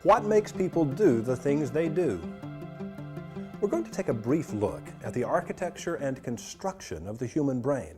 What makes people do the things they do? We're going to take a brief look at the architecture and construction of the human brain.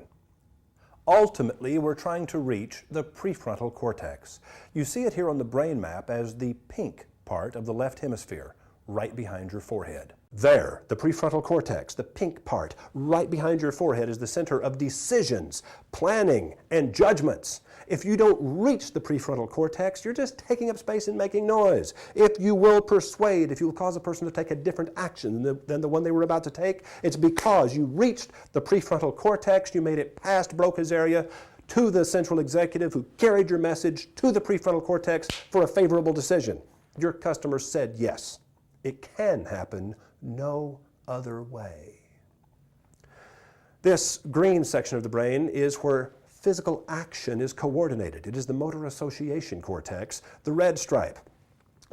Ultimately, we're trying to reach the prefrontal cortex. You see it here on the brain map as the pink part of the left hemisphere, right behind your forehead. There, the prefrontal cortex, the pink part, right behind your forehead, is the center of decisions, planning, and judgments. If you don't reach the prefrontal cortex, you're just taking up space and making noise. If you will persuade, if you will cause a person to take a different action than the one they were about to take, it's because you reached the prefrontal cortex, you made it past Broca's area, to the central executive who carried your message to the prefrontal cortex for a favorable decision. Your customer said yes. It can happen no other way. This green section of the brain is where physical action is coordinated. It is the motor association cortex, the red stripe.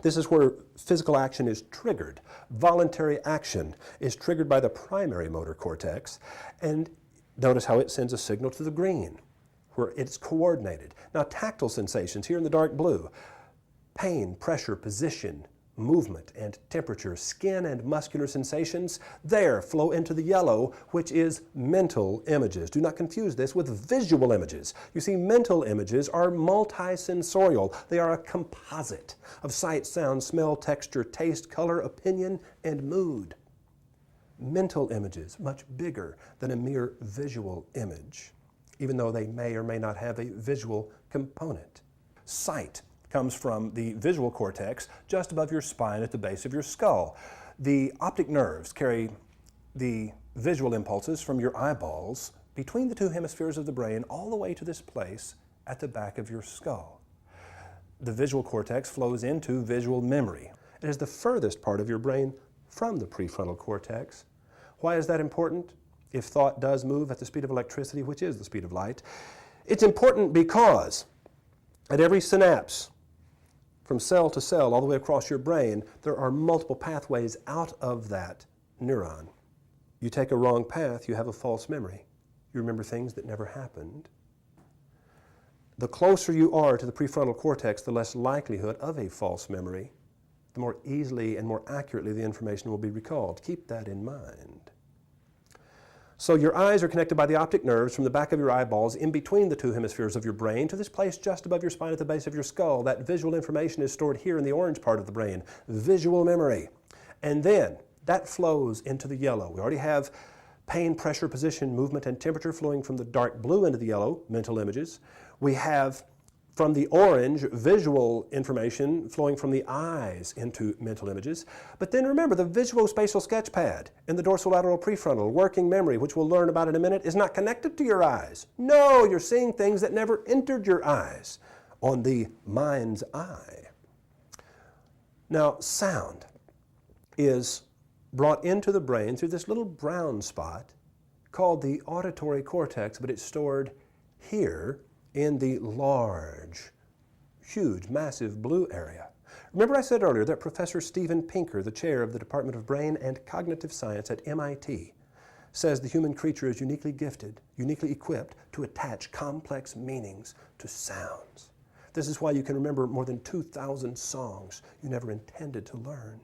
This is where physical action is triggered. Voluntary action is triggered by the primary motor cortex, and notice how it sends a signal to the green, where it's coordinated. Now, tactile sensations here in the dark blue, pain, pressure, position, movement and temperature, skin and muscular sensations, there flow into the yellow, which is mental images. Do not confuse this with visual images. You see, mental images are multisensorial. They are a composite of sight, sound, smell, texture, taste, color, opinion, and mood. Mental images, much bigger than a mere visual image, even though they may or may not have a visual component. Sight comes from the visual cortex just above your spine at the base of your skull. The optic nerves carry the visual impulses from your eyeballs between the two hemispheres of the brain all the way to this place at the back of your skull. The visual cortex flows into visual memory. It is the furthest part of your brain from the prefrontal cortex. Why is that important? If thought does move at the speed of electricity, which is the speed of light, it's important because at every synapse, from cell to cell, all the way across your brain, there are multiple pathways out of that neuron. You take a wrong path, you have a false memory. You remember things that never happened. The closer you are to the prefrontal cortex, the less likelihood of a false memory, the more easily and more accurately the information will be recalled. Keep that in mind. So your eyes are connected by the optic nerves from the back of your eyeballs in between the two hemispheres of your brain to this place just above your spine at the base of your skull. That visual information is stored here in the orange part of the brain, visual memory. And then that flows into the yellow. We already have pain, pressure, position, movement, and temperature flowing from the dark blue into the yellow, mental images. We have from the orange, visual information flowing from the eyes into mental images. But then remember, the visuospatial sketch pad in the dorsolateral prefrontal, working memory, which we'll learn about in a minute, is not connected to your eyes. No, you're seeing things that never entered your eyes on the mind's eye. Now, sound is brought into the brain through this little brown spot called the auditory cortex, but it's stored here in the large, huge, massive blue area. Remember I said earlier that Professor Steven Pinker, the chair of the Department of Brain and Cognitive Science at MIT, says the human creature is uniquely gifted, uniquely equipped to attach complex meanings to sounds. This is why you can remember more than 2,000 songs you never intended to learn.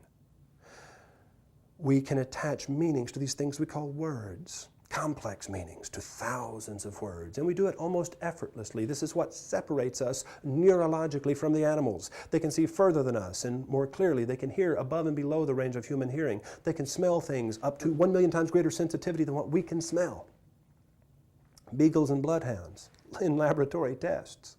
We can attach meanings to these things we call words. Complex meanings to thousands of words, and we do it almost effortlessly. This is what separates us neurologically from the animals. They can see further than us, and more clearly they can hear above and below the range of human hearing. They can smell things up to 1 million times greater sensitivity than what we can smell. Beagles and bloodhounds in laboratory tests.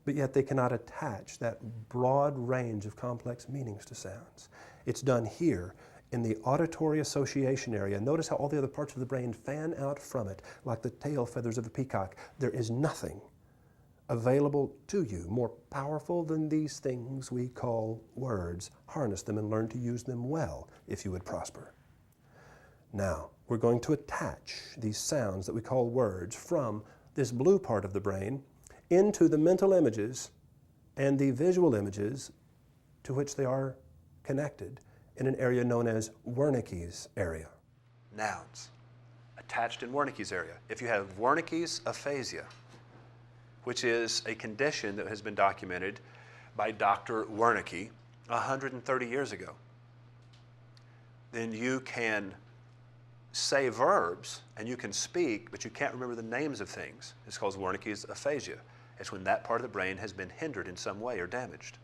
But yet they cannot attach that broad range of complex meanings to sounds. It's done here in the auditory association area. Notice how all the other parts of the brain fan out from it like the tail feathers of a peacock. There is nothing available to you more powerful than these things we call words. Harness them and learn to use them well if you would prosper. Now, we're going to attach these sounds that we call words from this blue part of the brain into the mental images and the visual images to which they are connected in an area known as Wernicke's area. Nouns attached in Wernicke's area. If you have Wernicke's aphasia, which is a condition that has been documented by Dr. Wernicke, 130 years ago, then you can say verbs and you can speak, but you can't remember the names of things. It's called Wernicke's aphasia. It's when that part of the brain has been hindered in some way or damaged.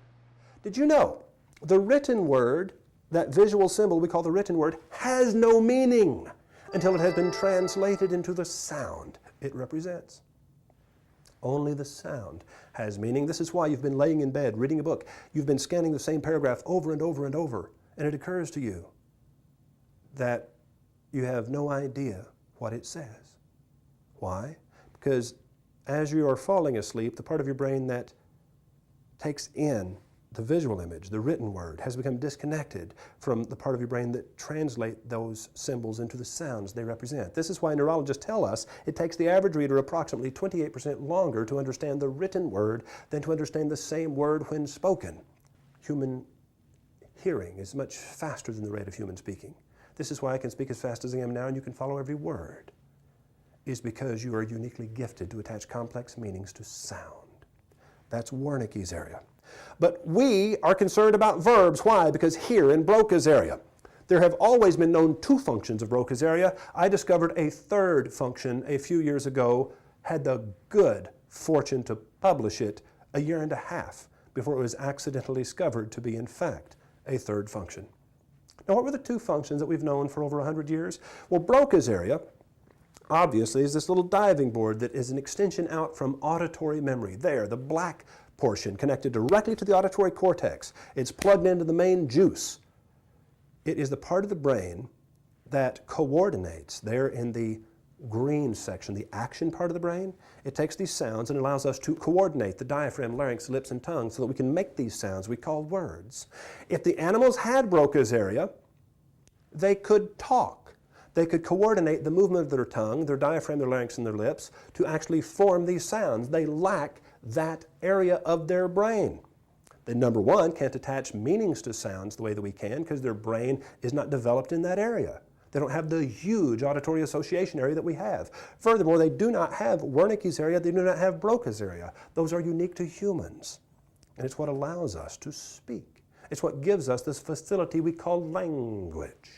Did you know the written word, that visual symbol we call the written word, has no meaning until it has been translated into the sound it represents? Only the sound has meaning. This is why you've been laying in bed reading a book. You've been scanning the same paragraph over and over and over, and it occurs to you that you have no idea what it says. Why? Because as you are falling asleep, the part of your brain that takes in the visual image, the written word, has become disconnected from the part of your brain that translate those symbols into the sounds they represent. This is why neurologists tell us it takes the average reader approximately 28% longer to understand the written word than to understand the same word when spoken. Human hearing is much faster than the rate of human speaking. This is why I can speak as fast as I am now and you can follow every word, is because you are uniquely gifted to attach complex meanings to sound. That's Wernicke's area. But we are concerned about verbs. Why? Because here in Broca's area, there have always been known two functions of Broca's area. I discovered a third function a few years ago, had the good fortune to publish it a year and a half before it was accidentally discovered to be, in fact, a third function. Now, what were the two functions that we've known for over 100 years? Well, Broca's area, obviously, is this little diving board that is an extension out from auditory memory. There, the black portion connected directly to the auditory cortex. It's plugged into the main juice. It is the part of the brain that coordinates there in the green section, the action part of the brain. It takes these sounds and allows us to coordinate the diaphragm, larynx, lips, and tongue so that we can make these sounds we call words. If the animals had Broca's area, they could talk. They could coordinate the movement of their tongue, their diaphragm, their larynx, and their lips to actually form these sounds. They lack that area of their brain. They, number one, can't attach meanings to sounds the way that we can because their brain is not developed in that area. They don't have the huge auditory association area that we have. Furthermore, they do not have Wernicke's area, they do not have Broca's area. Those are unique to humans. And it's what allows us to speak. It's what gives us this facility we call language.